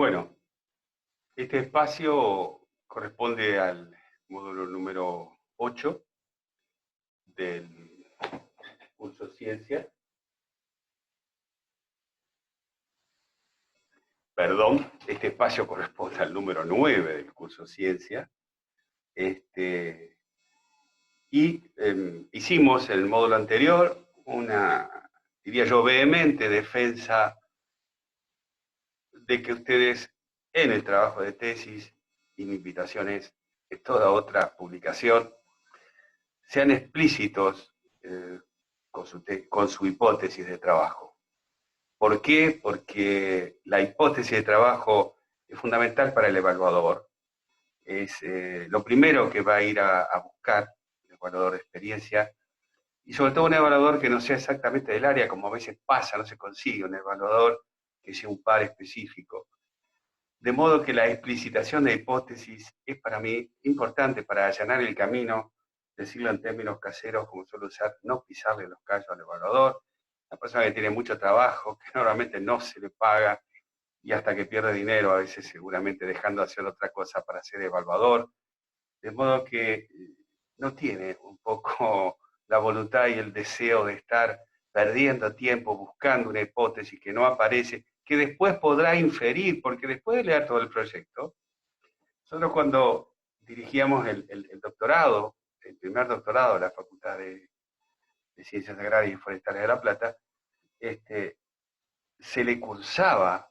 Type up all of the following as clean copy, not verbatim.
Bueno, este espacio corresponde al módulo número 8 del curso Ciencia. Perdón, este espacio corresponde al número 9 del curso Ciencia. Hicimos en el módulo anterior una, diría yo, vehemente defensa de que ustedes en el trabajo de tesis, y mi invitación es que toda otra publicación, sean explícitos con su hipótesis de trabajo. ¿Por qué? Porque la hipótesis de trabajo es fundamental para el evaluador. Es lo primero que va a ir a buscar el evaluador de experiencia, y sobre todo un evaluador que no sea exactamente del área, como a veces pasa, no se consigue un evaluador que sea un par específico. De modo que la explicitación de hipótesis es para mí importante para allanar el camino, decirlo en términos caseros, como suelo usar, no pisarle los callos al evaluador. La persona que tiene mucho trabajo, que normalmente no se le paga, y hasta que pierde dinero, a veces seguramente dejando de hacer otra cosa para ser evaluador. De modo que no tiene un poco la voluntad y el deseo de estar perdiendo tiempo buscando una hipótesis que no aparece, que después podrá inferir, porque después de leer todo el proyecto, nosotros cuando dirigíamos el doctorado, el primer doctorado de la Facultad de Ciencias Agrarias y Forestales de La Plata, se le cursaba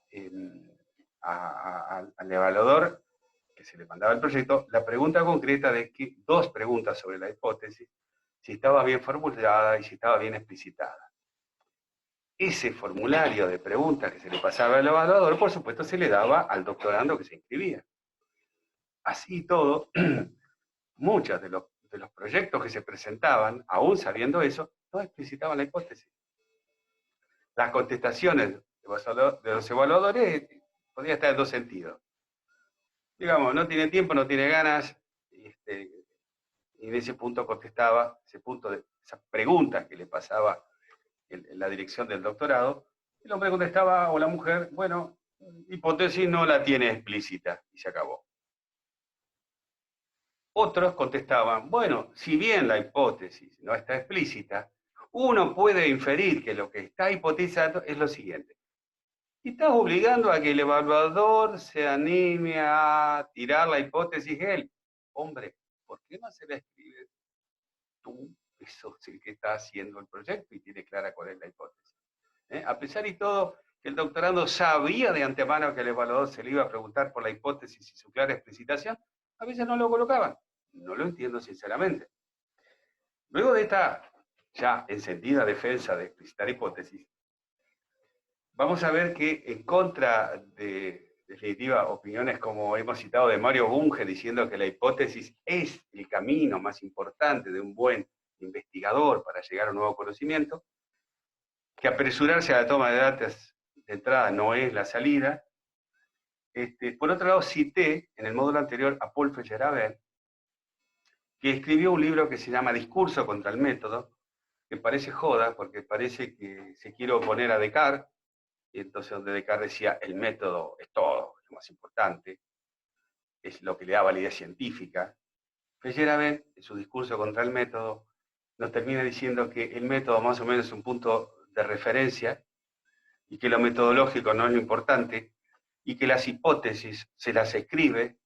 al evaluador que se le mandaba el proyecto la pregunta concreta de que, dos preguntas sobre la hipótesis, si estaba bien formulada y si estaba bien explicitada. Ese formulario de preguntas que se le pasaba al evaluador, por supuesto, se le daba al doctorando que se inscribía. Así todo, muchos de los proyectos que se presentaban, aún sabiendo eso, no explicitaban la hipótesis. Las contestaciones de los evaluadores podían estar en dos sentidos. Digamos, no tiene tiempo, no tiene ganas, y en ese punto contestaba, esa pregunta que le pasaba en la dirección del doctorado, el hombre contestaba, o la mujer, bueno, hipótesis no la tiene explícita, y se acabó. Otros contestaban, bueno, si bien la hipótesis no está explícita, uno puede inferir que lo que está hipotizando es lo siguiente. Y estás obligando a que el evaluador se anime a tirar la hipótesis él. Hombre, ¿por qué no se la escribes tú? Eso es el que está haciendo el proyecto y tiene clara cuál es la hipótesis. A pesar y todo, que el doctorando sabía de antemano que el evaluador se le iba a preguntar por la hipótesis y su clara explicitación, a veces no lo colocaban. No lo entiendo sinceramente. Luego de esta ya encendida defensa de explicitar hipótesis, vamos a ver que en contra de definitiva opiniones como hemos citado de Mario Bunge diciendo que la hipótesis es el camino más importante de un buen investigador para llegar a un nuevo conocimiento, que apresurarse a la toma de datos de entrada no es la salida. Por otro lado, cité en el módulo anterior a Paul Feyerabend, que escribió un libro que se llama Discurso contra el método, que parece joda, porque parece que se quiere oponer a Descartes, y entonces donde Descartes decía, el método es todo, es lo más importante, es lo que le da validez científica. Feyerabend, en su discurso contra el método, nos termina diciendo que el método más o menos es un punto de referencia, y que lo metodológico no es lo importante, y que las hipótesis se las escribe,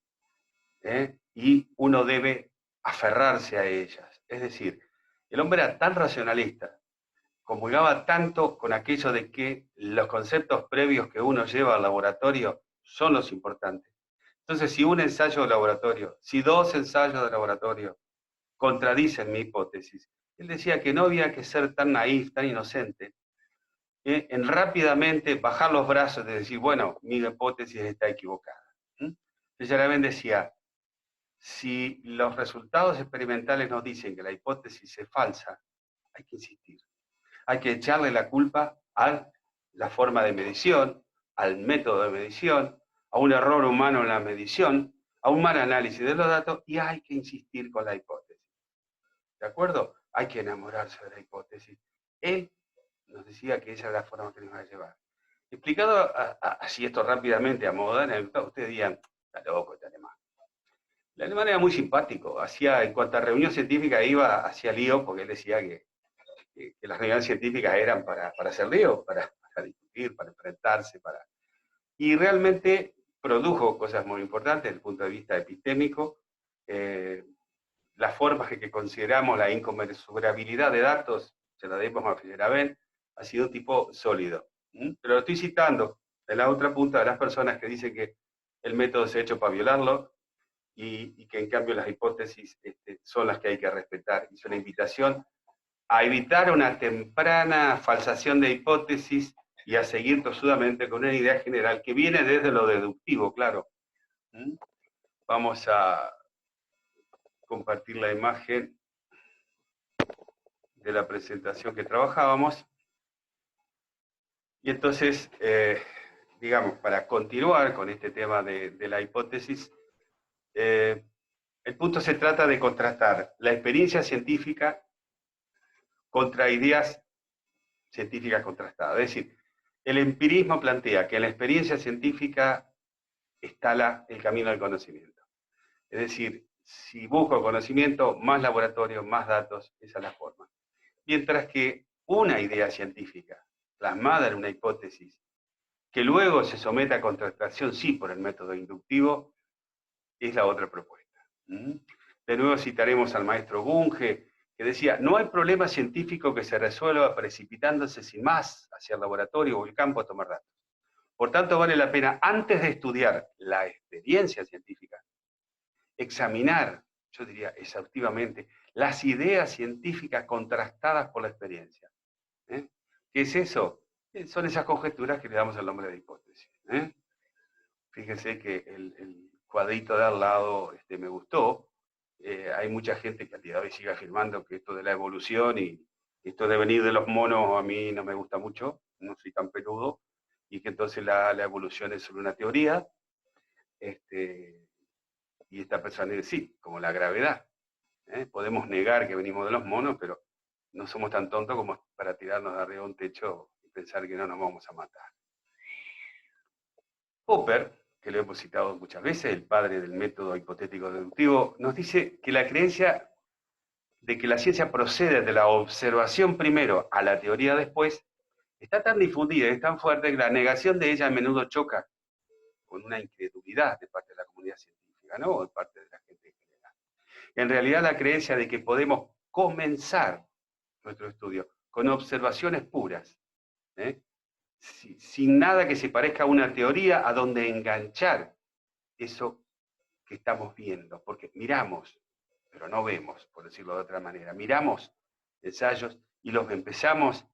y uno debe aferrarse a ellas. Es decir, el hombre era tan racionalista, comulgaba tanto con aquello de que los conceptos previos que uno lleva al laboratorio son los importantes. Entonces, si un ensayo de laboratorio, si dos ensayos de laboratorio contradicen mi hipótesis, él decía que no había que ser tan naif, tan inocente, en rápidamente bajar los brazos y decir, bueno, mi hipótesis está equivocada. Feyerabend decía, si los resultados experimentales nos dicen que la hipótesis es falsa, hay que insistir. Hay que echarle la culpa a la forma de medición, al método de medición, a un error humano en la medición, a un mal análisis de los datos, y hay que insistir con la hipótesis. ¿De acuerdo? Hay que enamorarse de la hipótesis. Él nos decía que esa era la forma que nos iba a llevar. Explicado así esto rápidamente, a modo de anécdota, ustedes dirían, está loco este alemán. El alemán era muy simpático, en cuanto a reunión científica iba, hacía lío, porque él decía que las reuniones científicas eran para hacer lío, para discutir, para enfrentarse, y realmente produjo cosas muy importantes desde el punto de vista epistémico. Las formas que consideramos la inconmensurabilidad de datos, se la debemos a Feyerabend, ha sido un tipo sólido. Pero lo estoy citando de la otra punta de las personas que dicen que el método se ha hecho para violarlo y que en cambio las hipótesis son las que hay que respetar. Es una invitación a evitar una temprana falsación de hipótesis y a seguir tosudamente con una idea general que viene desde lo deductivo, claro. Vamos a compartir la imagen de la presentación que trabajábamos. Y entonces, digamos, para continuar con este tema de la hipótesis, el punto se trata de contrastar la experiencia científica contra ideas científicas contrastadas. Es decir, el empirismo plantea que en la experiencia científica está el camino del conocimiento. Es decir, si busco conocimiento, más laboratorio, más datos, esa es la forma. Mientras que una idea científica, plasmada en una hipótesis, que luego se someta a contrastación, sí, por el método inductivo, es la otra propuesta. De nuevo citaremos al maestro Bunge, que decía, no hay problema científico que se resuelva precipitándose sin más hacia el laboratorio o el campo a tomar datos. Por tanto, vale la pena, antes de estudiar la experiencia científica, examinar, yo diría exhaustivamente, las ideas científicas contrastadas por la experiencia. ¿Qué es eso? Son esas conjeturas que le damos el nombre de hipótesis. Fíjense que el cuadrito de al lado me gustó. Hay mucha gente que al día de hoy sigue afirmando que esto de la evolución y esto de venir de los monos a mí no me gusta mucho, no soy tan peludo, y que entonces la evolución es solo una teoría. Y esta persona dice, sí, como la gravedad. Podemos negar que venimos de los monos, pero no somos tan tontos como para tirarnos de arriba de un techo y pensar que no nos vamos a matar. Popper, que lo hemos citado muchas veces, el padre del método hipotético deductivo, nos dice que la creencia de que la ciencia procede de la observación primero a la teoría después está tan difundida y es tan fuerte que la negación de ella a menudo choca con una incredulidad de parte de la comunidad científica, ¿no? O de parte de la gente en general. En realidad, la creencia de que podemos comenzar nuestro estudio con observaciones puras, sin nada que se parezca a una teoría a donde enganchar eso que estamos viendo, porque miramos, pero no vemos, por decirlo de otra manera, miramos ensayos y los empezamos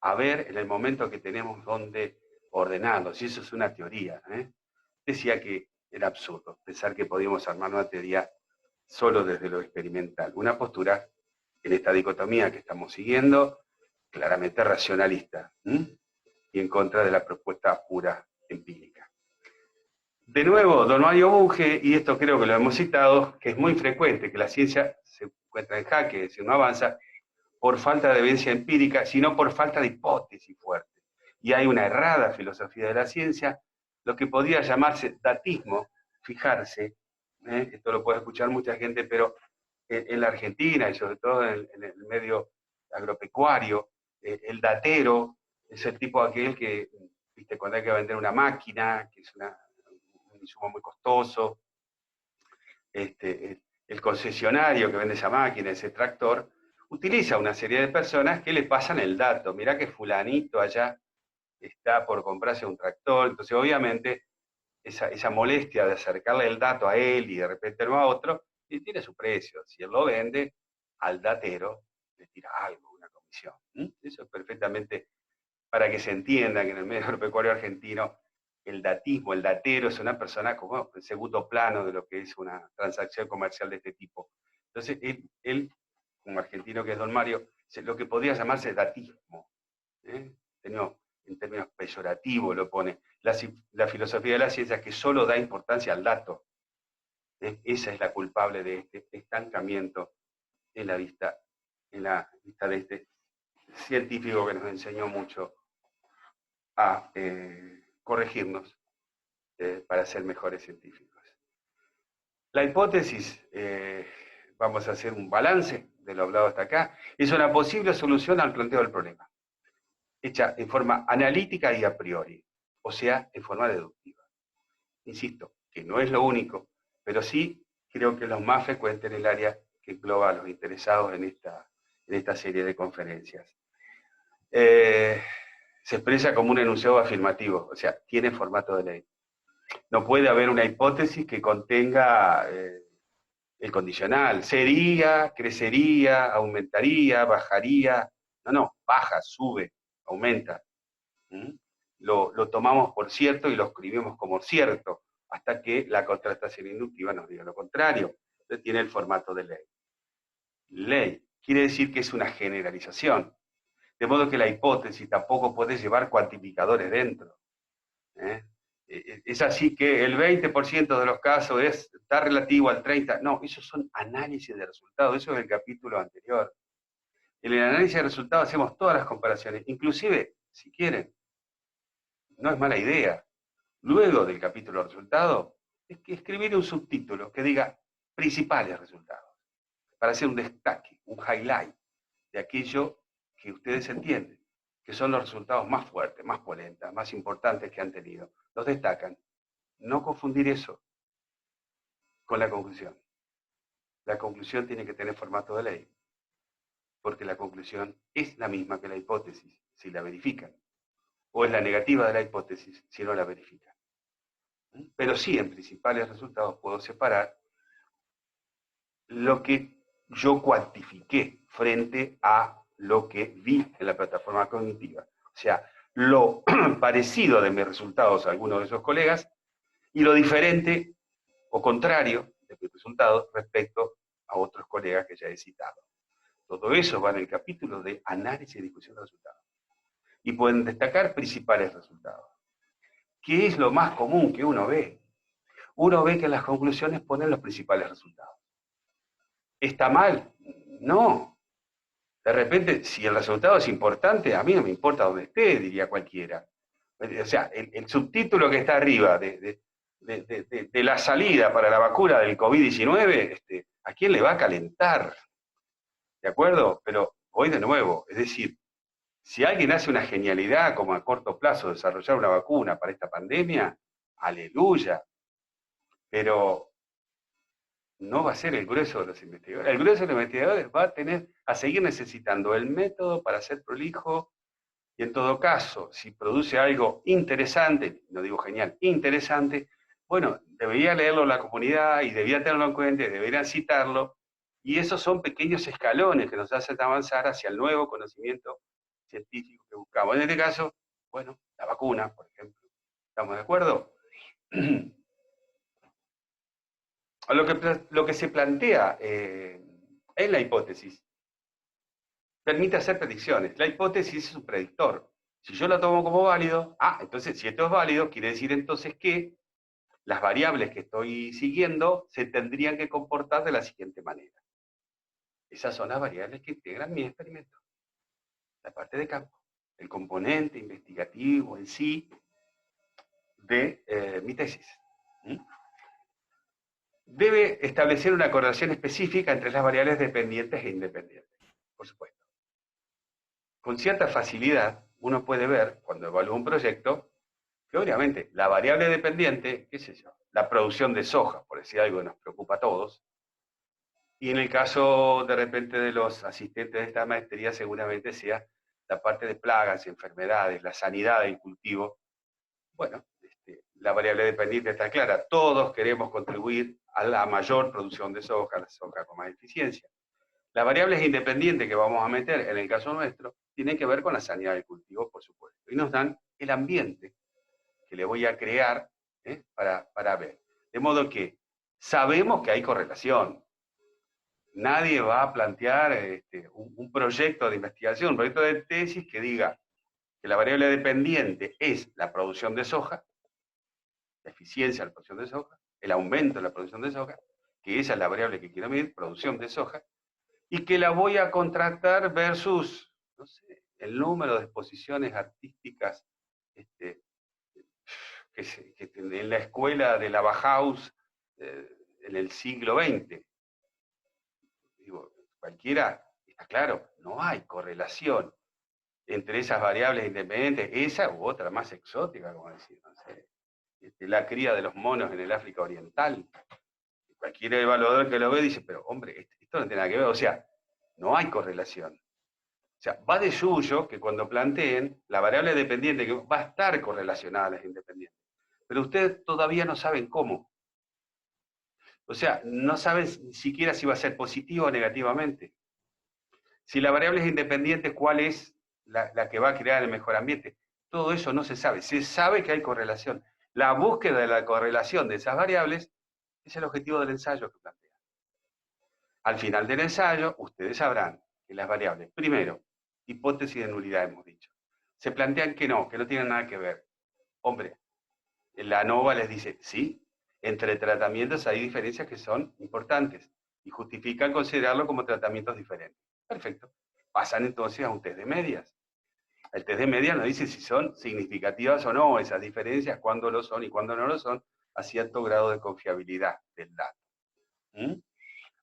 a ver en el momento que tenemos donde ordenarlos, y eso es una teoría. Decía que era absurdo pensar que podíamos armar una teoría solo desde lo experimental, una postura en esta dicotomía que estamos siguiendo, claramente racionalista, y en contra de la propuesta pura empírica. De nuevo, don Mario Bunge, y esto creo que lo hemos citado, que es muy frecuente que la ciencia se encuentra en jaque, es decir, no avanza por falta de evidencia empírica, sino por falta de hipótesis fuerte. Y hay una errada filosofía de la ciencia, lo que podría llamarse datismo, fijarse, esto lo puede escuchar mucha gente, pero en la Argentina y sobre todo en el medio agropecuario, el datero es el tipo aquel que, viste, cuando hay que vender una máquina, que es un insumo muy costoso, el concesionario que vende esa máquina, ese tractor, utiliza una serie de personas que le pasan el dato. Mirá que fulanito allá está por comprarse un tractor, entonces obviamente esa molestia de acercarle el dato a él y de repente no a otro, y tiene su precio. Si él lo vende, al datero le tira algo, una comisión. Eso es perfectamente para que se entienda que en el medio agropecuario argentino el datismo, el datero es una persona como en segundo plano de lo que es una transacción comercial de este tipo. Entonces, él como argentino que es don Mario, lo que podría llamarse datismo, en términos peyorativos lo pone, la filosofía de la ciencia que solo da importancia al dato. Esa es la culpable de este estancamiento en la vista de este científico que nos enseñó mucho a corregirnos para ser mejores científicos. La hipótesis, vamos a hacer un balance de lo hablado hasta acá, es una posible solución al planteo del problema, hecha en forma analítica y a priori, o sea, en forma deductiva. Insisto, que no es lo único, pero sí creo que es lo más frecuente en el área que engloba a los interesados en esta serie de conferencias. Se expresa como un enunciado afirmativo, o sea, tiene formato de ley. No puede haber una hipótesis que contenga el condicional. Sería, crecería, aumentaría, bajaría. No, baja, sube, aumenta. ¿Mm? Lo tomamos por cierto y lo escribimos como cierto, hasta que la contrastación inductiva nos diga lo contrario. Entonces tiene el formato de ley. Ley quiere decir que es una generalización. De modo que la hipótesis tampoco puede llevar cuantificadores dentro. Es así que el 20% de los casos está relativo al 30%. No, esos son análisis de resultados, eso es el capítulo anterior. En el análisis de resultados hacemos todas las comparaciones, inclusive, si quieren, no es mala idea, luego del capítulo de resultados, es que escribir un subtítulo que diga principales resultados, para hacer un destaque, un highlight de aquello que ustedes entienden, que son los resultados más fuertes, más polentas, más importantes que han tenido. Los destacan. No confundir eso con la conclusión. La conclusión tiene que tener formato de ley, porque la conclusión es la misma que la hipótesis, si la verifican, o es la negativa de la hipótesis, si no la verifican. Pero sí, en principales resultados puedo separar lo que yo cuantifiqué frente a lo que vi en la plataforma cognitiva. O sea, lo parecido de mis resultados a algunos de esos colegas y lo diferente o contrario de mis resultados respecto a otros colegas que ya he citado. Todo eso va en el capítulo de análisis y discusión de resultados. Y pueden destacar principales resultados. ¿Qué es lo más común que uno ve? Uno ve que en las conclusiones ponen los principales resultados. ¿Está mal? No. De repente, si el resultado es importante, a mí no me importa dónde esté, diría cualquiera. O sea, el subtítulo que está arriba de la salida para la vacuna del COVID-19, ¿a quién le va a calentar? ¿De acuerdo? Pero hoy de nuevo, es decir, si alguien hace una genialidad como a corto plazo desarrollar una vacuna para esta pandemia, aleluya. Pero no va a ser el grueso de los investigadores. El grueso de los investigadores va a seguir necesitando el método para ser prolijo y en todo caso, si produce algo interesante, no digo genial, interesante, bueno, debería leerlo la comunidad y debería tenerlo en cuenta, deberían citarlo, y esos son pequeños escalones que nos hacen avanzar hacia el nuevo conocimiento científico que buscamos. En este caso, bueno, la vacuna, por ejemplo. ¿Estamos de acuerdo? Lo que se plantea en la hipótesis permite hacer predicciones. La hipótesis es un predictor. Si yo la tomo como válido, entonces si esto es válido, quiere decir entonces que las variables que estoy siguiendo se tendrían que comportar de la siguiente manera. Esas son las variables que integran mi experimento. La parte de campo, el componente investigativo en sí de mi tesis. Debe establecer una correlación específica entre las variables dependientes e independientes, por supuesto. Con cierta facilidad, uno puede ver, cuando evalúa un proyecto, que obviamente la variable dependiente, qué sé yo, la producción de soja, por decir algo que nos preocupa a todos, y en el caso de repente de los asistentes de esta maestría seguramente sea la parte de plagas, enfermedades, la sanidad del cultivo. Bueno, la variable dependiente está clara, todos queremos contribuir a la mayor producción de soja, la soja con más eficiencia. Las variables independientes que vamos a meter en el caso nuestro tienen que ver con la sanidad del cultivo, por supuesto, y nos dan el ambiente que le voy a crear para ver. De modo que sabemos que hay correlación. Nadie va a plantear un proyecto de investigación, un proyecto de tesis que diga que la variable dependiente es la producción de soja, la eficiencia de la producción de soja, el aumento de la producción de soja, que esa es la variable que quiero medir, producción de soja, y que la voy a contrastar versus, no sé, el número de exposiciones artísticas en la escuela de la Bauhaus en el siglo XX. Digo, cualquiera, está claro, no hay correlación entre esas variables independientes, esa u otra más exótica, como decir, no sé, la cría de los monos en el África Oriental. Cualquier evaluador que lo ve dice, pero hombre, esto no tiene nada que ver, o sea, no hay correlación. O sea, va de suyo que cuando planteen la variable dependiente que va a estar correlacionada a las independientes, pero ustedes todavía no saben cómo. O sea, no saben ni siquiera si va a ser positivo o negativamente. Si la variable es independiente, ¿cuál es la que va a crear el mejor ambiente? Todo eso no se sabe. Se sabe que hay correlación. La búsqueda de la correlación de esas variables es el objetivo del ensayo que plantea. Al final del ensayo, ustedes sabrán que las variables, primero, hipótesis de nulidad hemos dicho, se plantean que no tienen nada que ver. Hombre, la ANOVA les dice, sí, entre tratamientos hay diferencias que son importantes y justifican considerarlo como tratamientos diferentes. Perfecto. Pasan entonces a un test de medias. El test de medias nos dice si son significativas o no esas diferencias, cuándo lo son y cuándo no lo son, a cierto grado de confiabilidad del dato. ¿Mm?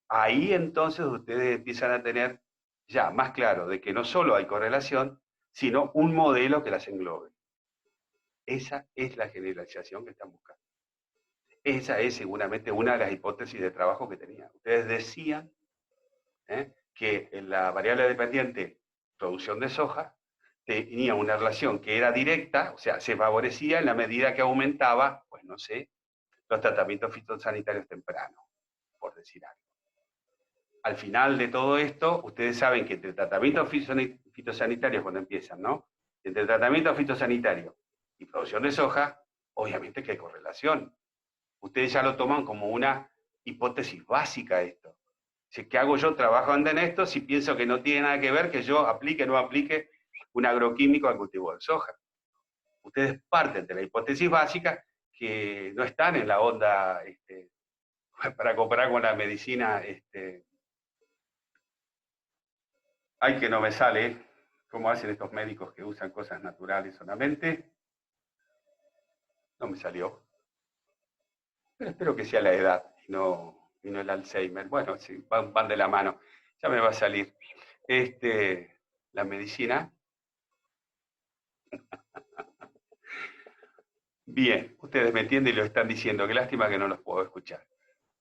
Ahí entonces ustedes empiezan a tener ya más claro de que no solo hay correlación, sino un modelo que las englobe. Esa es la generalización que están buscando. Esa es seguramente una de las hipótesis de trabajo que tenían. Ustedes decían que en la variable dependiente producción de soja tenía una relación que era directa, o sea, se favorecía en la medida que aumentaba, pues no sé, los tratamientos fitosanitarios tempranos, por decir algo. Al final de todo esto, ustedes saben que entre tratamientos fitosanitarios, cuando empiezan, ¿no? Entre tratamientos fitosanitarios y producción de soja, obviamente que hay correlación. Ustedes ya lo toman como una hipótesis básica esto. ¿Qué hago yo trabajando en esto si pienso que no tiene nada que ver que yo aplique o no aplique un agroquímico al cultivo de soja? Ustedes parten de la hipótesis básica que no están en la onda para comparar con la medicina. Ay, que no me sale cómo hacen estos médicos que usan cosas naturales solamente. No me salió. Pero espero que sea la edad y no el Alzheimer. Bueno, sí, van de la mano. Ya me va a salir. La medicina. Bien, ustedes me entienden y lo están diciendo. Qué lástima que no los puedo escuchar.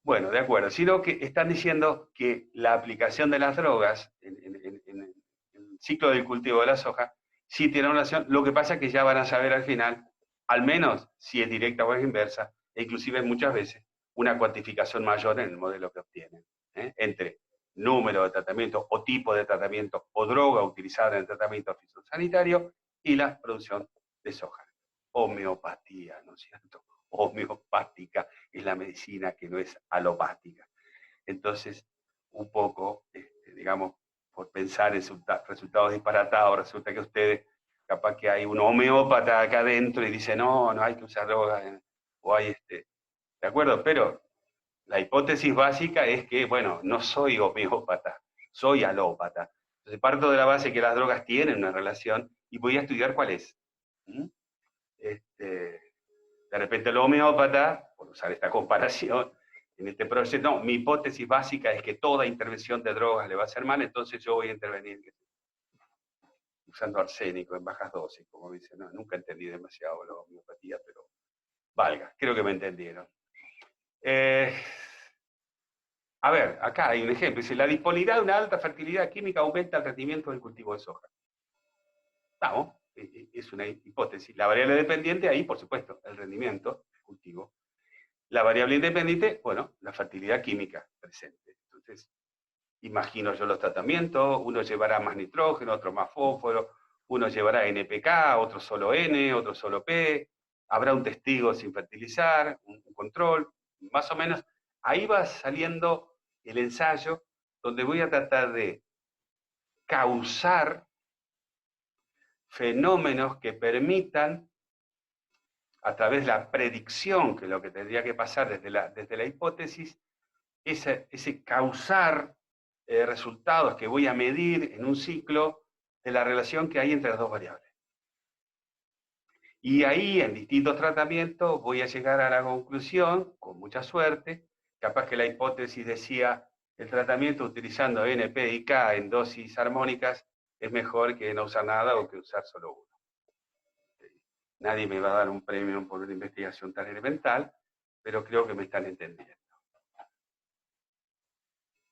Bueno, de acuerdo. Sino que están diciendo que la aplicación de las drogas en el ciclo del cultivo de la soja sí tiene relación. Lo que pasa es que ya van a saber al final, al menos si es directa o es inversa, e inclusive muchas veces, una cuantificación mayor en el modelo que obtienen, entre número de tratamiento o tipo de tratamiento o droga utilizada en el tratamiento fitosanitario y la producción de soja. Homeopatía, ¿no es cierto? Homeopática es la medicina que no es alopática. Entonces, un poco, digamos, por pensar en resultados disparatados, resulta que ustedes, capaz que hay un homeópata acá adentro y dice, no, no hay que usar drogas, o hay ¿de acuerdo? Pero la hipótesis básica es que, bueno, no soy homeópata, soy alópata. Entonces parto de la base que las drogas tienen una relación y voy a estudiar cuál es. ¿Mm? De repente el homeópata, por usar esta comparación, en este proceso, no, mi hipótesis básica es que toda intervención de drogas le va a hacer mal, entonces yo voy a intervenir usando arsénico en bajas dosis, como dicen. No, nunca entendí demasiado la homeopatía, pero valga, creo que me entendieron. A ver, acá hay un ejemplo, dice, la disponibilidad de una alta fertilidad química aumenta el rendimiento del cultivo de soja. Vamos, es una hipótesis. La variable dependiente ahí, por supuesto, el rendimiento del cultivo. La variable independiente, bueno, la fertilidad química presente. Entonces, imagino yo los tratamientos, uno llevará más nitrógeno, otro más fósforo, uno llevará NPK, otro solo N, otro solo P, habrá un testigo sin fertilizar, un control, más o menos. Ahí va saliendo el ensayo donde voy a tratar de causar fenómenos que permitan, a través de la predicción, que es lo que tendría que pasar desde la hipótesis, ese causar resultados que voy a medir en un ciclo de la relación que hay entre las dos variables. Y ahí, en distintos tratamientos, voy a llegar a la conclusión, con mucha suerte, capaz que la hipótesis decía, el tratamiento utilizando NP y K en dosis armónicas es mejor que no usar nada o que usar solo uno. Nadie me va a dar un premio por una investigación tan elemental, pero creo que me están entendiendo.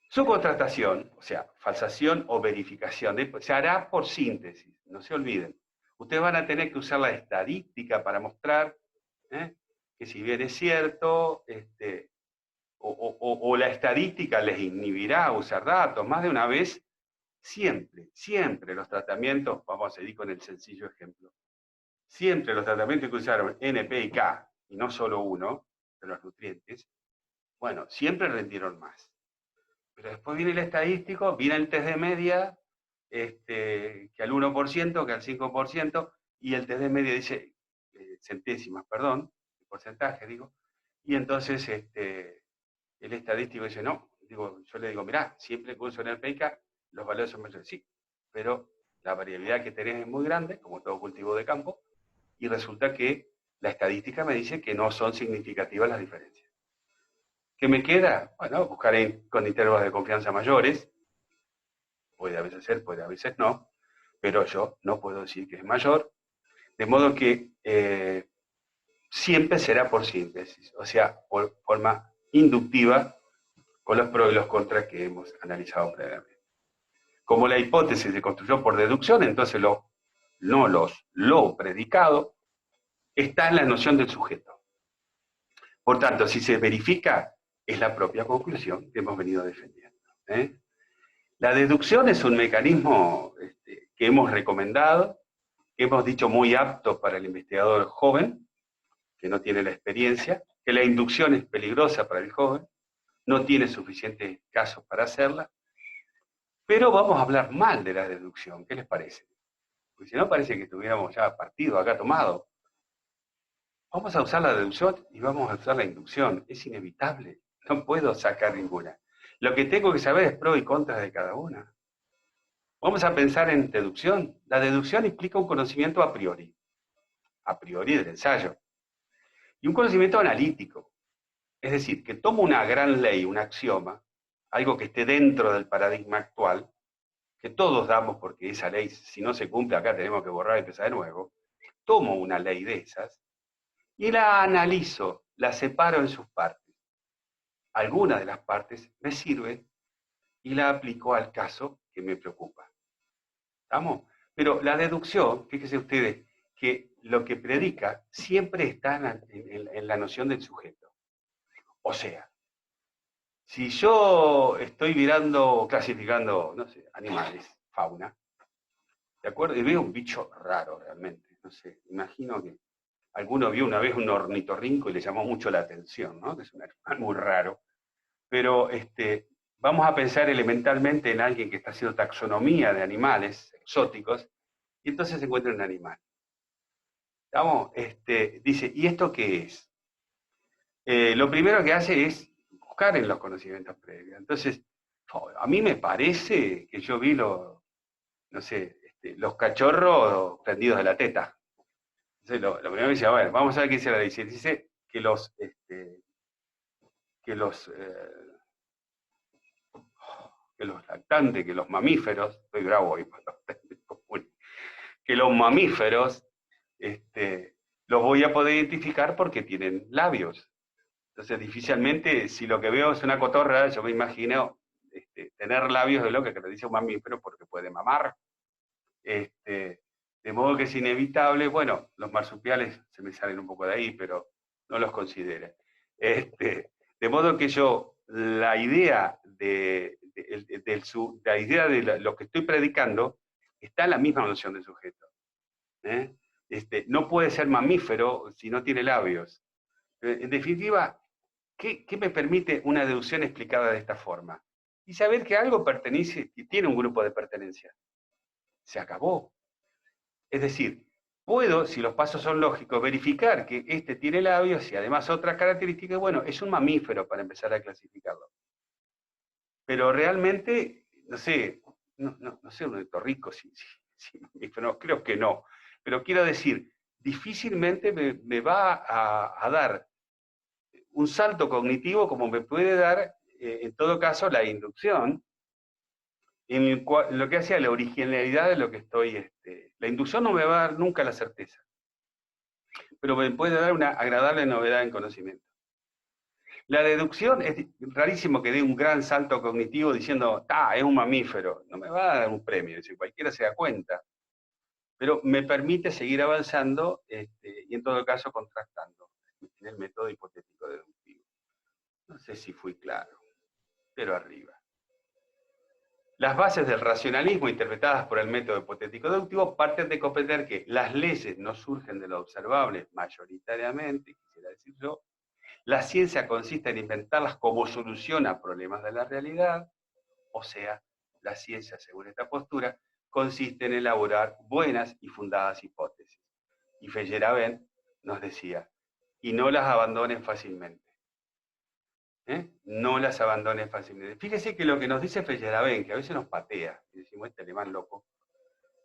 Su contratación, o sea, falsación o verificación, se hará por síntesis, no se olviden. Ustedes van a tener que usar la estadística para mostrar que si bien es cierto, o la estadística les inhibirá a usar datos, más de una vez, siempre los tratamientos, vamos a seguir con el sencillo ejemplo, siempre los tratamientos que usaron NP y K, y no solo uno, de los nutrientes, bueno, siempre rendieron más. Pero después viene el estadístico, viene el test de media, que al 1%, que al 5%, y el test de media dice centésimas, perdón, porcentaje, digo, y entonces el estadístico dice, no, yo le digo, mirá, siempre que uso en el PICA, los valores son mayores, sí, pero la variabilidad que tenés es muy grande, como todo cultivo de campo, y resulta que la estadística me dice que no son significativas las diferencias. ¿Qué me queda? Bueno, buscar con intervalos de confianza mayores, puede a veces ser, puede a veces no, pero yo no puedo decir que es mayor, de modo que siempre será por síntesis, o sea, por forma inductiva, con los pros y los contras que hemos analizado previamente. Como la hipótesis se construyó por deducción, entonces lo predicado está en la noción del sujeto. Por tanto, si se verifica, es la propia conclusión que hemos venido defendiendo. La deducción es un mecanismo que hemos recomendado, que hemos dicho muy apto para el investigador joven, que no tiene la experiencia, que la inducción es peligrosa para el joven, no tiene suficientes casos para hacerla, pero vamos a hablar mal de la deducción, ¿qué les parece? Porque si no parece que estuviéramos ya partido acá tomado. Vamos a usar la deducción y vamos a usar la inducción, es inevitable, no puedo sacar ninguna. Lo que tengo que saber es pros y contras de cada una. Vamos a pensar en deducción. La deducción implica un conocimiento a priori del ensayo, y un conocimiento analítico. Es decir, que tomo una gran ley, un axioma, algo que esté dentro del paradigma actual, que todos damos porque esa ley, si no se cumple, acá tenemos que borrar y empezar de nuevo. Tomo una ley de esas y la analizo, la separo en sus partes. Algunas de las partes me sirven y la aplico al caso que me preocupa. ¿Estamos? Pero la deducción, fíjense ustedes, que lo que predica siempre está en la noción del sujeto. O sea, si yo estoy mirando, clasificando, no sé, animales, fauna, ¿de acuerdo? Y veo un bicho raro realmente, no sé, imagino que alguno vio una vez un ornitorrinco y le llamó mucho la atención, ¿no? Que es un animal muy raro. Pero vamos a pensar elementalmente en alguien que está haciendo taxonomía de animales exóticos, y entonces se encuentra un animal. ¿Estamos? Dice, ¿y esto qué es? Lo primero que hace es buscar en los conocimientos previos. Entonces, a mí me parece que yo vi no sé, los cachorros prendidos de la teta. Entonces, lo primero que dice, a ver, vamos a ver qué dice la ley. Dice que los lactantes, que los mamíferos, estoy bravo hoy, que los mamíferos los voy a poder identificar porque tienen labios. Entonces, difícilmente, si lo que veo es una cotorra, yo me imagino tener labios de lo que lo dice un mamífero porque puede mamar. De modo que es inevitable, bueno, los marsupiales se me salen un poco de ahí, pero no los considero. De modo que yo, la idea de lo que estoy predicando está en la misma noción de sujeto. No puede ser mamífero si no tiene labios. En definitiva, ¿qué me permite una deducción explicada de esta forma? Y saber que algo pertenece, y tiene un grupo de pertenencia. Se acabó. Es decir, puedo, si los pasos son lógicos, verificar que este tiene labios y además otras características, bueno, es un mamífero para empezar a clasificarlo. Pero realmente, no sé, no sé un ornitorrinco si mamífero, creo que no. Pero quiero decir, difícilmente me va a dar un salto cognitivo como me puede dar, en todo caso, la inducción, en lo que hace a la originalidad de lo que estoy. La inducción no me va a dar nunca la certeza, pero me puede dar una agradable novedad en conocimiento. La deducción es rarísimo que dé un gran salto cognitivo diciendo, es un mamífero. No me va a dar un premio, si cualquiera se da cuenta. Pero me permite seguir avanzando y en todo caso contrastando en el método hipotético deductivo. No sé si fui claro, pero arriba. Las bases del racionalismo interpretadas por el método hipotético deductivo parten de comprender que las leyes no surgen de lo observable mayoritariamente, quisiera decir yo. La ciencia consiste en inventarlas como solución a problemas de la realidad, o sea, la ciencia, según esta postura, consiste en elaborar buenas y fundadas hipótesis. Y Feyerabend nos decía, y no las abandonen fácilmente. No las abandonen fácilmente. Fíjese que lo que nos dice Feyerabend, que a veces nos patea, y decimos, este alemán loco.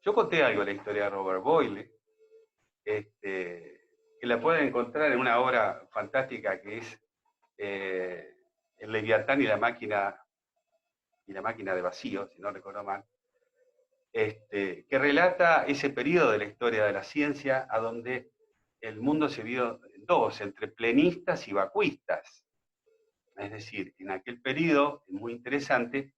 Yo conté algo de la historia de Robert Boyle, que la pueden encontrar en una obra fantástica que es El Leviatán y la máquina de vacío, si no recuerdo mal, que relata ese periodo de la historia de la ciencia a donde el mundo se vio en dos, entre plenistas y vacuistas. Es decir, en aquel periodo es muy interesante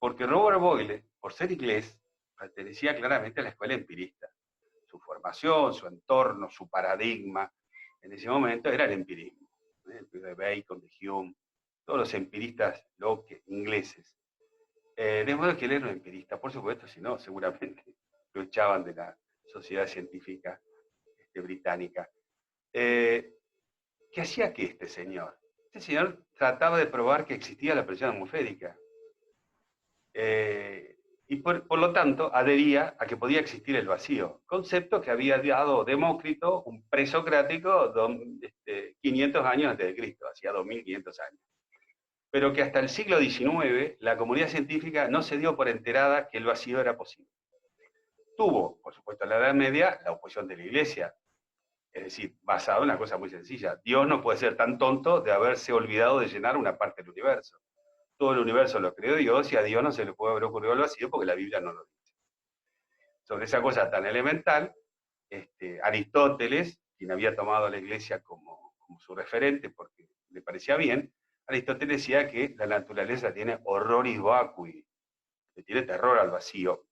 porque Robert Boyle, por ser inglés, pertenecía claramente a la escuela empirista. Su formación, su entorno, su paradigma, en ese momento era el empirismo. El de Bacon, de Hume, todos los empiristas Locke, ingleses. De modo que él era un empirista, por supuesto, si no, seguramente lo echaban de la sociedad científica británica. ¿Qué hacía que este señor? Este señor trataba de probar que existía la presión atmosférica. Y por lo tanto adhería a que podía existir el vacío, concepto que había dado Demócrito, un presocrático, 500 años antes de Cristo, hacía 2500 años. Pero que hasta el siglo XIX la comunidad científica no se dio por enterada que el vacío era posible. Tuvo, por supuesto, en la Edad Media, la oposición de la Iglesia, es decir, basado en una cosa muy sencilla. Dios no puede ser tan tonto de haberse olvidado de llenar una parte del universo. Todo el universo lo creó Dios y a Dios no se le puede haber ocurrido el vacío porque la Biblia no lo dice. Sobre esa cosa tan elemental, Aristóteles, quien había tomado a la Iglesia como su referente porque le parecía bien, Aristóteles decía que la naturaleza tiene horroris vacui, le tiene terror al vacío,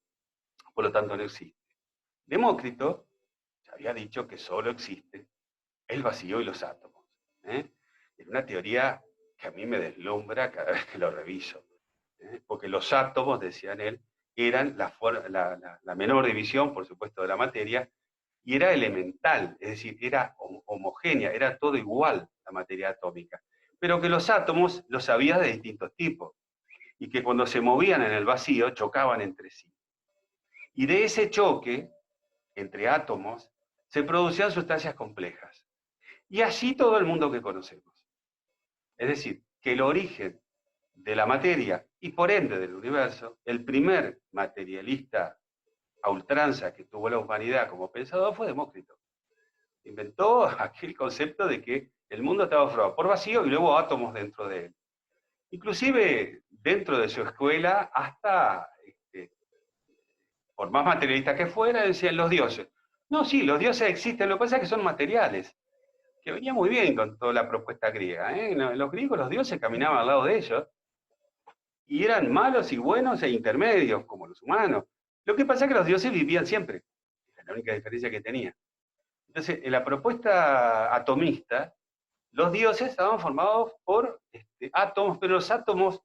por lo tanto no existe. Demócrito había dicho que solo existe el vacío y los átomos. Es una teoría que a mí me deslumbra cada vez que lo reviso. Porque los átomos, decían él, eran la menor división, por supuesto, de la materia, y era elemental, es decir, era homogénea, era todo igual la materia atómica. Pero que los átomos los había de distintos tipos, y que cuando se movían en el vacío chocaban entre sí. Y de ese choque entre átomos se producían sustancias complejas. Y así todo el mundo que conocemos. Es decir, que el origen de la materia y por ende del universo, el primer materialista a ultranza que tuvo la humanidad como pensador fue Demócrito. Inventó aquel concepto de que el mundo estaba formado por vacío y luego átomos dentro de él. Inclusive dentro de su escuela, hasta por más materialista que fuera, decían los dioses. No, sí, los dioses existen, lo que pasa es que son materiales, que venía muy bien con toda la propuesta griega. Los griegos, los dioses caminaban al lado de ellos, y eran malos y buenos e intermedios, como los humanos. Lo que pasa es que los dioses vivían siempre. Es la única diferencia que tenía. Entonces, en la propuesta atomista, los dioses estaban formados por átomos, pero los átomos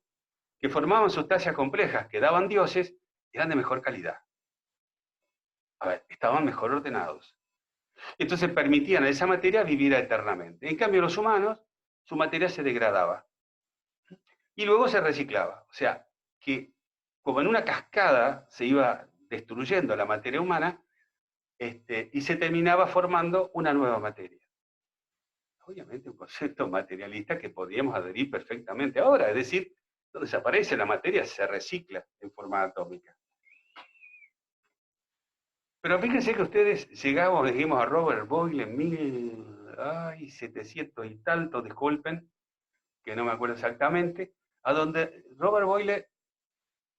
que formaban sustancias complejas, que daban dioses, eran de mejor calidad. A ver, estaban mejor ordenados. Entonces permitían a esa materia vivir eternamente. En cambio, los humanos, su materia se degradaba. Y luego se reciclaba. O sea, que como en una cascada se iba destruyendo la materia humana, y se terminaba formando una nueva materia. Obviamente un concepto materialista que podríamos adherir perfectamente ahora, es decir, no desaparece la materia, se recicla en forma atómica. Pero fíjense que ustedes llegamos, dijimos, a Robert Boyle en 1700 y tanto, disculpen, que no me acuerdo exactamente, a donde Robert Boyle,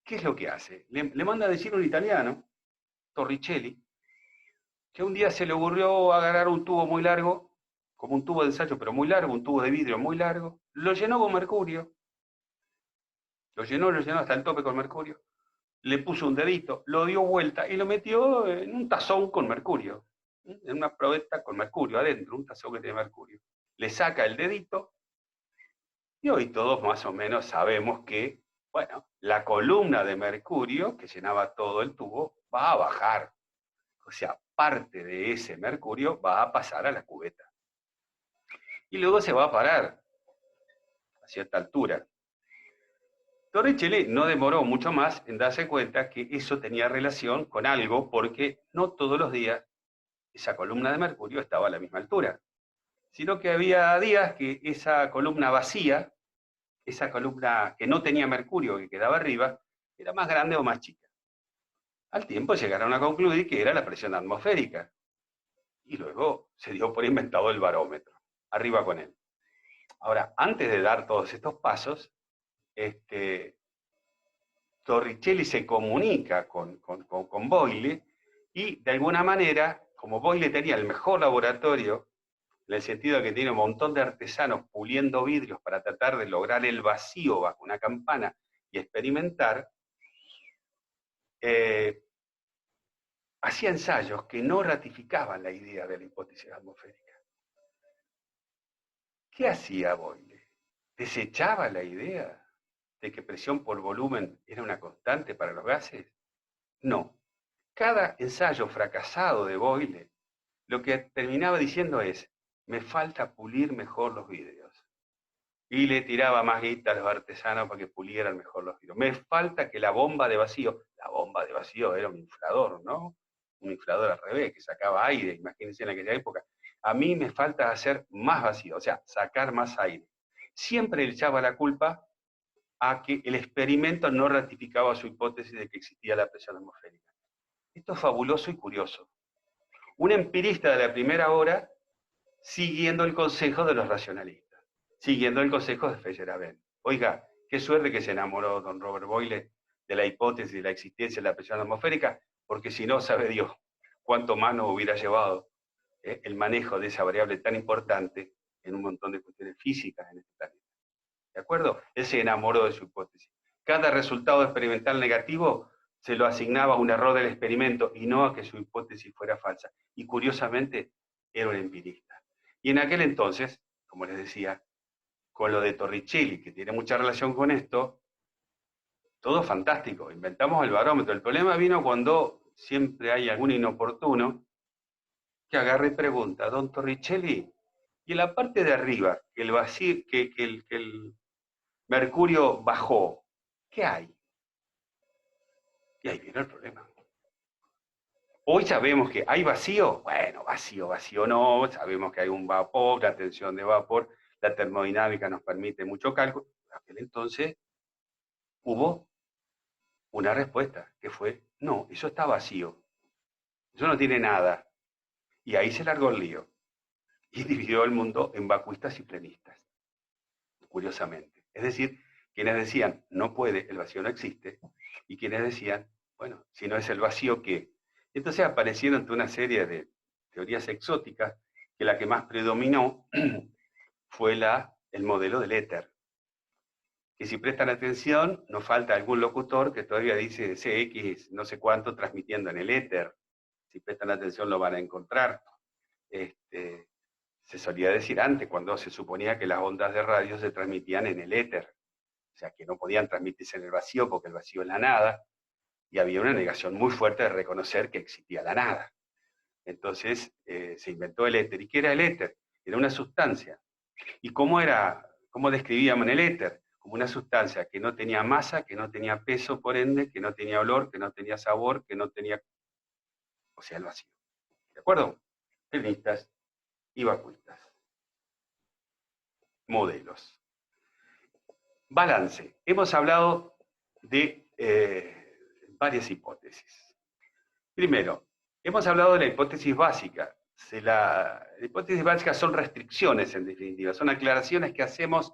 ¿qué es lo que hace? Le manda a decir un italiano, Torricelli, que un día se le ocurrió agarrar un tubo muy largo, como un tubo de ensayo, pero muy largo, un tubo de vidrio muy largo, lo llenó con mercurio, lo llenó hasta el tope con mercurio, le puso un dedito, lo dio vuelta y lo metió en un tazón con mercurio, en una probeta con mercurio adentro, un tazón que tiene mercurio. Le saca el dedito y hoy todos más o menos sabemos que, bueno, la columna de mercurio que llenaba todo el tubo va a bajar. O sea, parte de ese mercurio va a pasar a la cubeta. Y luego se va a parar a cierta altura. Torricelli no demoró mucho más en darse cuenta que eso tenía relación con algo, porque no todos los días esa columna de mercurio estaba a la misma altura, sino que había días que esa columna vacía, esa columna que no tenía mercurio que quedaba arriba, era más grande o más chica. Al tiempo llegaron a concluir que era la presión atmosférica, y luego se dio por inventado el barómetro. Arriba con él. Ahora, antes de dar todos estos pasos, Torricelli se comunica con Boyle y de alguna manera, como Boyle tenía el mejor laboratorio, en el sentido de que tiene un montón de artesanos puliendo vidrios para tratar de lograr el vacío bajo una campana y experimentar, eh, hacía ensayos que no ratificaban la idea de la hipótesis atmosférica. ¿Qué hacía Boyle? ¿Desechaba la idea de que presión por volumen era una constante para los gases? No. Cada ensayo fracasado de Boyle lo que terminaba diciendo es, me falta pulir mejor los vidrios. Y le tiraba más guita a los artesanos para que pulieran mejor los vidrios. Me falta que la bomba de vacío era un inflador, ¿no? Un inflador al revés, que sacaba aire, imagínense en aquella época. A mí me falta hacer más vacío, o sea, sacar más aire. Siempre le echaba la culpa a que el experimento no ratificaba su hipótesis de que existía la presión atmosférica. Esto es fabuloso y curioso. Un empirista de la primera hora siguiendo el consejo de los racionalistas, siguiendo el consejo de Feyerabend. Oiga, qué suerte que se enamoró don Robert Boyle de la hipótesis de la existencia de la presión atmosférica, porque si no, sabe Dios cuánto más nos hubiera llevado el manejo de esa variable tan importante en un montón de cuestiones físicas en este planeta. ¿De acuerdo? Él se enamoró de su hipótesis. Cada resultado experimental negativo se lo asignaba a un error del experimento y no a que su hipótesis fuera falsa. Y curiosamente, era un empirista. Y en aquel entonces, como les decía, con lo de Torricelli, que tiene mucha relación con esto, todo fantástico. Inventamos el barómetro. El problema vino cuando siempre hay algún inoportuno que agarra y pregunta, don Torricelli, y en la parte de arriba, que el vacío, que el mercurio bajó, ¿qué hay? Y ahí viene el problema. Hoy sabemos que hay vacío, bueno, vacío no, sabemos que hay un vapor, la tensión de vapor, la termodinámica nos permite mucho cálculo. En aquel entonces hubo una respuesta, que fue, no, eso está vacío, eso no tiene nada. Y ahí se largó el lío. Y dividió el mundo en vacuistas y plenistas, curiosamente. Es decir, quienes decían, no puede, el vacío no existe, y quienes decían, bueno, si no es el vacío, ¿qué? Entonces aparecieron toda una serie de teorías exóticas, que la que más predominó fue el modelo del éter. Que si prestan atención, nos falta algún locutor que todavía dice CX no sé cuánto transmitiendo en el éter. Si prestan atención lo van a encontrar. Se solía decir antes, cuando se suponía que las ondas de radio se transmitían en el éter, o sea, que no podían transmitirse en el vacío porque el vacío es la nada, y había una negación muy fuerte de reconocer que existía la nada. Entonces se inventó el éter. ¿Y qué era el éter? Era una sustancia. ¿Y cómo describíamos en el éter? Como una sustancia que no tenía masa, que no tenía peso, por ende, que no tenía olor, que no tenía sabor, que no tenía, o sea, el vacío. ¿De acuerdo? Feministas y vacuistas. Modelos. Balance. Hemos hablado de varias hipótesis. Primero, Hemos hablado de la hipótesis básica. La hipótesis básica son restricciones, en definitiva, son aclaraciones que hacemos,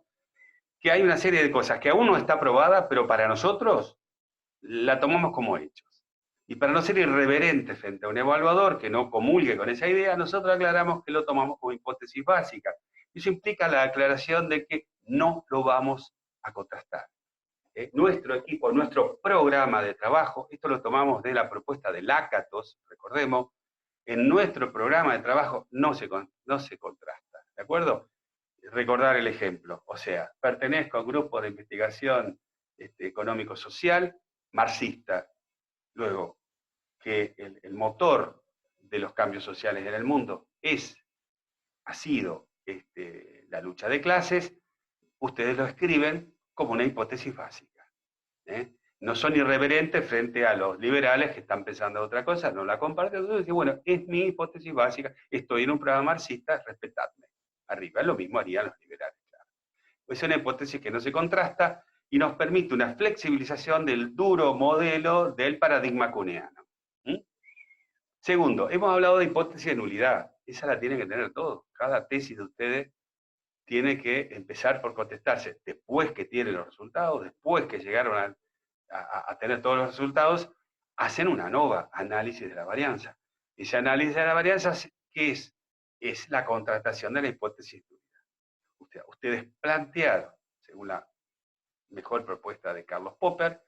que hay una serie de cosas que aún no está probada, pero para nosotros la tomamos como hechos. Y para no ser irreverentes frente a un evaluador que no comulgue con esa idea, nosotros aclaramos que lo tomamos como hipótesis básica. Eso implica la aclaración de que no lo vamos a contrastar. Nuestro equipo, nuestro programa de trabajo, esto lo tomamos de la propuesta de Lakatos, recordemos, en nuestro programa de trabajo no se contrasta, ¿de acuerdo? Recordar el ejemplo, o sea, pertenezco a un grupo de investigación económico-social marxista, luego que el motor de los cambios sociales en el mundo ha sido la lucha de clases, ustedes lo escriben como una hipótesis básica. No son irreverentes frente a los liberales que están pensando otra cosa, no la comparten, entonces dicen, bueno, es mi hipótesis básica, estoy en un programa marxista, respetadme. Arriba, lo mismo harían los liberales, claro. Es una hipótesis que no se contrasta y nos permite una flexibilización del duro modelo del paradigma kuhniano. Segundo, hemos hablado de hipótesis de nulidad. Esa la tienen que tener todos. Cada tesis de ustedes tiene que empezar por contestarse. Después que tienen los resultados, después que llegaron a tener todos los resultados, hacen una nova análisis de la varianza. Ese análisis de la varianza, ¿qué es? Es la contrastación de la hipótesis de nulidad. Ustedes plantearon, según la mejor propuesta de Carlos Popper,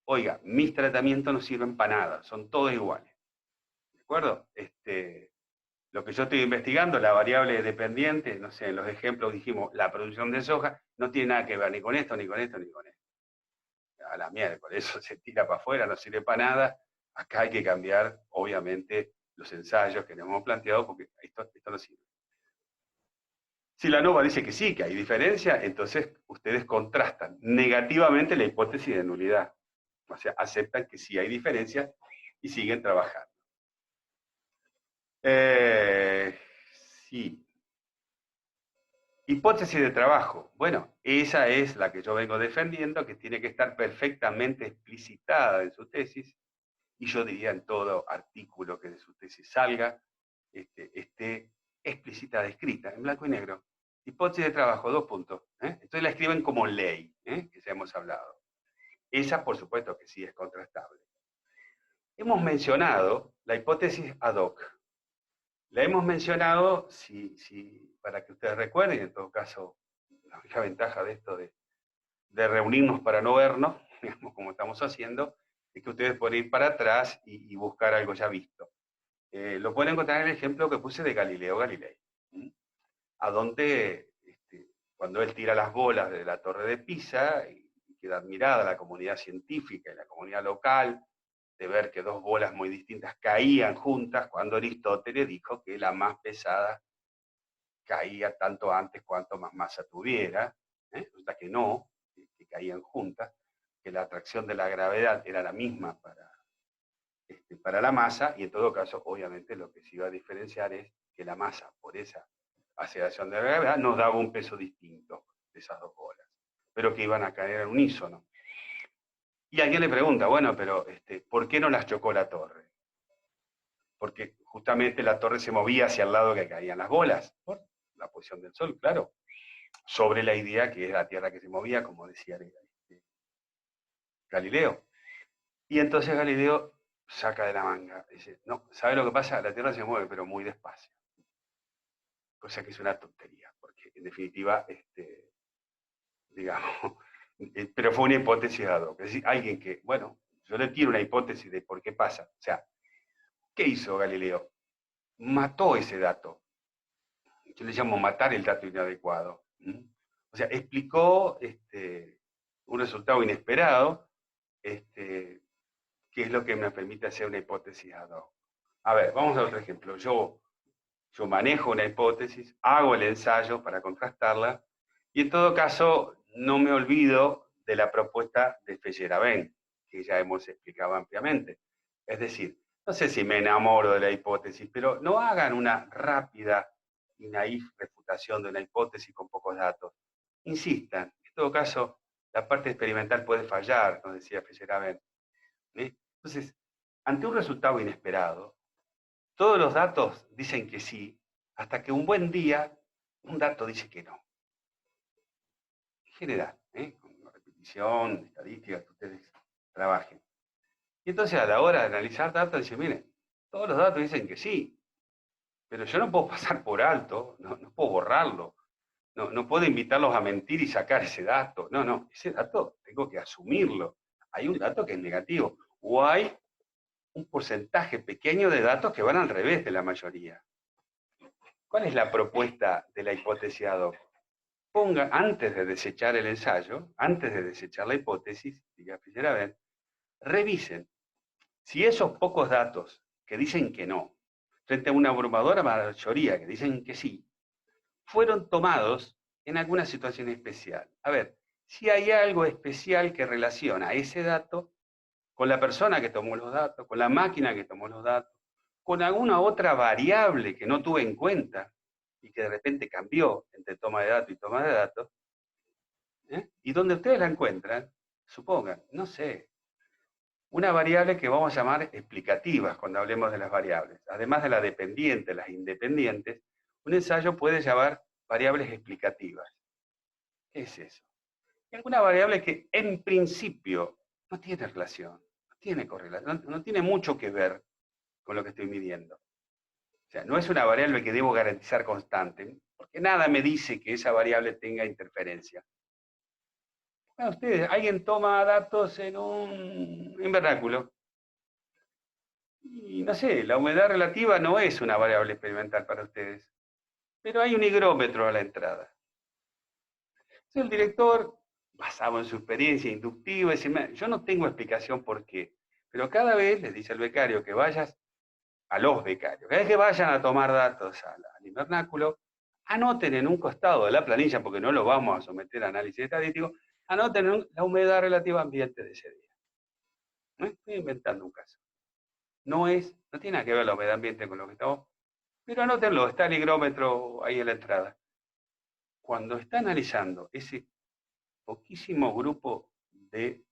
oiga, mis tratamientos no sirven para nada, son todos iguales. ¿De acuerdo? Lo que yo estoy investigando, la variable dependiente, no sé, en los ejemplos dijimos, la producción de soja, no tiene nada que ver ni con esto, ni con esto, ni con esto. A la mierda, por eso se tira para afuera, no sirve para nada. Acá hay que cambiar, obviamente, los ensayos que nos hemos planteado, porque esto no sirve. Si la NOVA dice que sí, que hay diferencia, entonces ustedes contrastan negativamente la hipótesis de nulidad. O sea, aceptan que sí hay diferencia y siguen trabajando. Sí. Hipótesis de trabajo. Bueno, esa es la que yo vengo defendiendo, que tiene que estar perfectamente explicitada en su tesis, y yo diría en todo artículo que de su tesis salga, esté explícita descrita, en blanco y negro. Hipótesis de trabajo, 2 puntos. Entonces la escriben como ley, que ya hemos hablado. Esa, por supuesto, que sí es contrastable. Hemos mencionado la hipótesis ad hoc. La hemos mencionado, para que ustedes recuerden, en todo caso, la única ventaja de esto de reunirnos para no vernos, digamos, como estamos haciendo, es que ustedes pueden ir para atrás y buscar algo ya visto. Lo pueden encontrar en el ejemplo que puse de Galileo Galilei, a donde cuando él tira las bolas de la torre de Pisa, y queda admirada la comunidad científica y la comunidad local, de ver que dos bolas muy distintas caían juntas, cuando Aristóteles dijo que la más pesada caía tanto antes cuanto más masa tuviera, resulta que no, que caían juntas, que la atracción de la gravedad era la misma para la masa, y en todo caso, obviamente, lo que se iba a diferenciar es que la masa, por esa aceleración de la gravedad, nos daba un peso distinto de esas dos bolas, pero que iban a caer al unísono. Y alguien le pregunta, bueno, pero ¿por qué no las chocó la torre? Porque justamente la torre se movía hacia el lado que caían las bolas, por la posición del Sol, claro, sobre la idea que es la Tierra que se movía, como decía Galileo. Y entonces Galileo saca de la manga, dice, no, ¿sabe lo que pasa? La Tierra se mueve, pero muy despacio. Cosa que es una tontería, porque en definitiva, digamos, pero fue una hipótesis dado. Es decir, alguien que, bueno, yo le tiro una hipótesis de por qué pasa. O sea, ¿qué hizo Galileo? Mató ese dato. Yo le llamo matar el dato inadecuado. O sea, explicó un resultado inesperado, que es lo que me permite hacer una hipótesis ad hoc. A ver, vamos a otro ejemplo. Yo manejo una hipótesis, hago el ensayo para contrastarla, y en todo caso no me olvido de la propuesta de Feyerabend, que ya hemos explicado ampliamente. Es decir, no sé si me enamoro de la hipótesis, pero no hagan una rápida y naif refutación de una hipótesis con pocos datos. Insistan. En todo caso, la parte experimental puede fallar, nos decía Feyerabend. Entonces, ante un resultado inesperado, todos los datos dicen que sí, hasta que un buen día un dato dice que no. En general, con repetición, estadísticas que ustedes trabajen. Y entonces a la hora de analizar datos, dicen, miren, todos los datos dicen que sí, pero yo no puedo pasar por alto, no puedo borrarlo, no puedo invitarlos a mentir y sacar ese dato. No, ese dato tengo que asumirlo. Hay un dato que es negativo, o hay un porcentaje pequeño de datos que van al revés de la mayoría. ¿Cuál es la propuesta de la hipótesis ad hoc? Ponga, antes de desechar el ensayo, antes de desechar la hipótesis, diga, a ver, revisen si esos pocos datos que dicen que no, frente a una abrumadora mayoría que dicen que sí, fueron tomados en alguna situación especial. A ver, si hay algo especial que relaciona ese dato con la persona que tomó los datos, con la máquina que tomó los datos, con alguna otra variable que no tuve en cuenta y que de repente cambió entre toma de datos y toma de datos, y donde ustedes la encuentran, supongan, no sé, una variable que vamos a llamar explicativas cuando hablemos de las variables. Además de las dependientes, las independientes, un ensayo puede llamar variables explicativas. ¿Qué es eso? Es alguna variable que en principio no tiene relación, no tiene correlación, no tiene mucho que ver con lo que estoy midiendo. O sea, no es una variable que debo garantizar constante, porque nada me dice que esa variable tenga interferencia. Bueno, ustedes, alguien toma datos en un invernáculo, y no sé, la humedad relativa no es una variable experimental para ustedes, pero hay un higrómetro a la entrada. Entonces el director, basado en su experiencia inductiva, dice, yo no tengo explicación por qué, pero cada vez les dice al becario que vayas, a los becarios, cada vez que vayan a tomar datos al invernáculo, anoten en un costado de la planilla, porque no lo vamos a someter a análisis estadístico, anoten la humedad relativa ambiente de ese día. No estoy inventando un caso. No tiene nada que ver la humedad ambiente con lo que estamos, pero anótenlo, está el higrómetro ahí en la entrada. Cuando está analizando ese poquísimo grupo de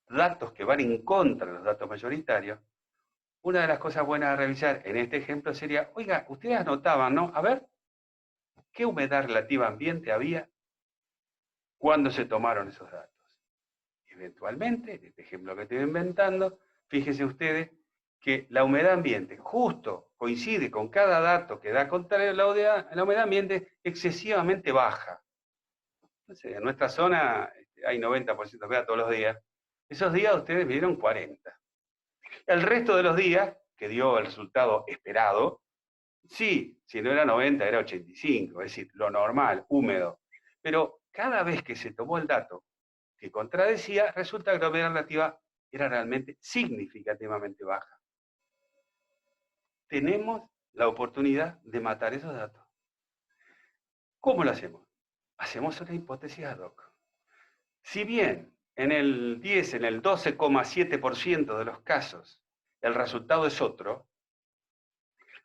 datos que van en contra de los datos mayoritarios, una de las cosas buenas a revisar en este ejemplo sería, oiga, ustedes anotaban, ¿no? A ver, ¿qué humedad relativa ambiente había cuando se tomaron esos datos? Eventualmente, en este ejemplo que estoy inventando, fíjense ustedes que la humedad ambiente justo coincide con cada dato que da contrario a la humedad ambiente excesivamente baja. Entonces, en nuestra zona hay 90% de humedad todos los días. Esos días ustedes midieron 40. El resto de los días, que dio el resultado esperado, sí, si no era 90, era 85, es decir, lo normal, húmedo. Pero cada vez que se tomó el dato que contradecía, resulta que la humedad relativa era realmente significativamente baja. Tenemos la oportunidad de matar esos datos. ¿Cómo lo hacemos? Hacemos una hipótesis ad hoc. Si bien en el 10, en el 12,7% de los casos el resultado es otro,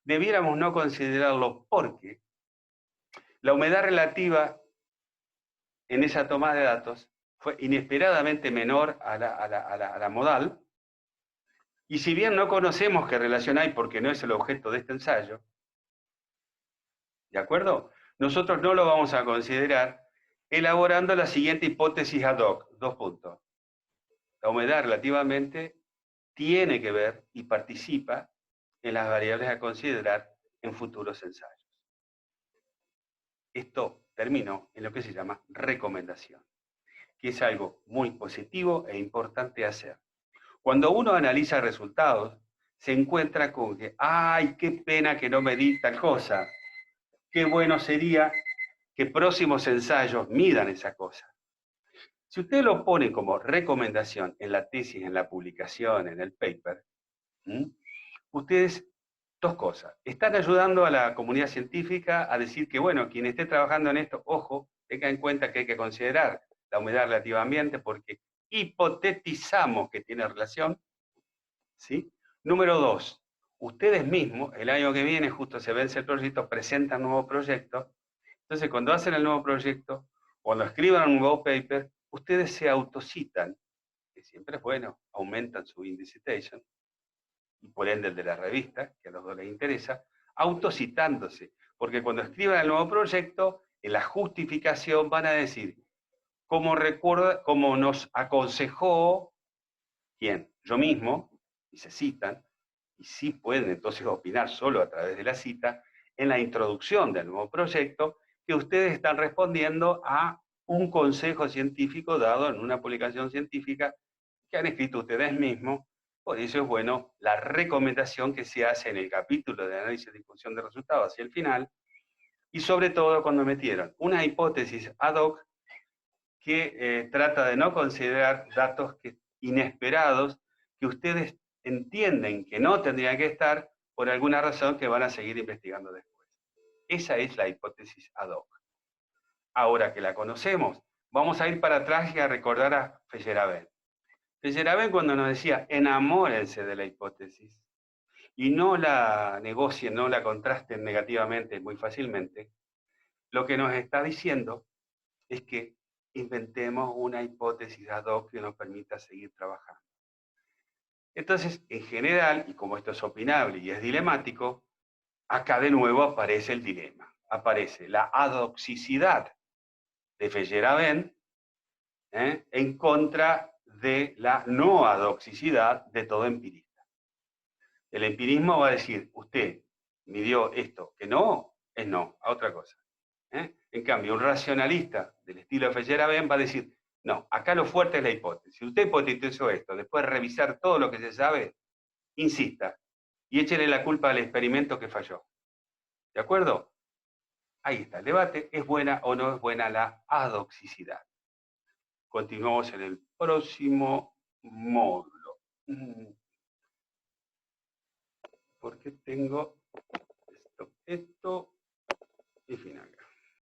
debiéramos no considerarlo porque la humedad relativa en esa toma de datos fue inesperadamente menor a la modal, y si bien no conocemos qué relación hay porque no es el objeto de este ensayo, ¿de acuerdo? Nosotros no lo vamos a considerar elaborando la siguiente hipótesis ad hoc, 2 puntos. La humedad relativamente tiene que ver y participa en las variables a considerar en futuros ensayos. Esto terminó en lo que se llama recomendación, que es algo muy positivo e importante hacer. Cuando uno analiza resultados, se encuentra con que, ¡ay, qué pena que no me di tal cosa! Qué bueno sería que próximos ensayos midan esa cosa. Si usted lo pone como recomendación en la tesis, en la publicación, en el paper, ustedes, dos cosas, están ayudando a la comunidad científica a decir que, bueno, quien esté trabajando en esto, ojo, tenga en cuenta que hay que considerar la humedad relativa ambiente porque hipotetizamos que tiene relación, ¿sí? Número 2, ustedes mismos, el año que viene, justo se vence el proyecto, presentan un nuevo proyecto, entonces cuando hacen el nuevo proyecto, cuando escriban un nuevo paper, ustedes se autocitan, que siempre es bueno, aumentan su indicitation, y por ende el de la revista, que a los dos les interesa, autocitándose, porque cuando escriban el nuevo proyecto, en la justificación van a decir, como nos aconsejó, ¿quién? Yo mismo, y se citan, y sí pueden entonces opinar solo a través de la cita, en la introducción del nuevo proyecto, que ustedes están respondiendo a un consejo científico dado en una publicación científica que han escrito ustedes mismos. Por eso es bueno la recomendación que se hace en el capítulo de análisis de difusión de resultados hacia el final, y sobre todo cuando metieron una hipótesis ad hoc que trata de no considerar datos inesperados que ustedes entienden que no tendrían que estar por alguna razón que van a seguir investigando después. Esa es la hipótesis ad hoc. Ahora que la conocemos, vamos a ir para atrás y a recordar a Feyerabend. Feyerabend cuando nos decía, enamórense de la hipótesis y no la negocien, no la contrasten negativamente muy fácilmente, lo que nos está diciendo es que inventemos una hipótesis ad hoc que nos permita seguir trabajando. Entonces, en general, y como esto es opinable y es dilemático, acá de nuevo aparece el dilema. Aparece la adoxicidad de Feyerabend en contra de la no adoxicidad de todo empirista. El empirismo va a decir, usted midió esto, que no, es no, a otra cosa. En cambio, un racionalista del estilo de Feyerabend va a decir, no, acá lo fuerte es la hipótesis. Si usted hipotetizó esto, después de revisar todo lo que se sabe, insista y échele la culpa al experimento que falló. ¿De acuerdo? Ahí está el debate. ¿Es buena o no es buena la adoxicidad? Continuamos en el próximo módulo. ¿Por qué tengo esto y final?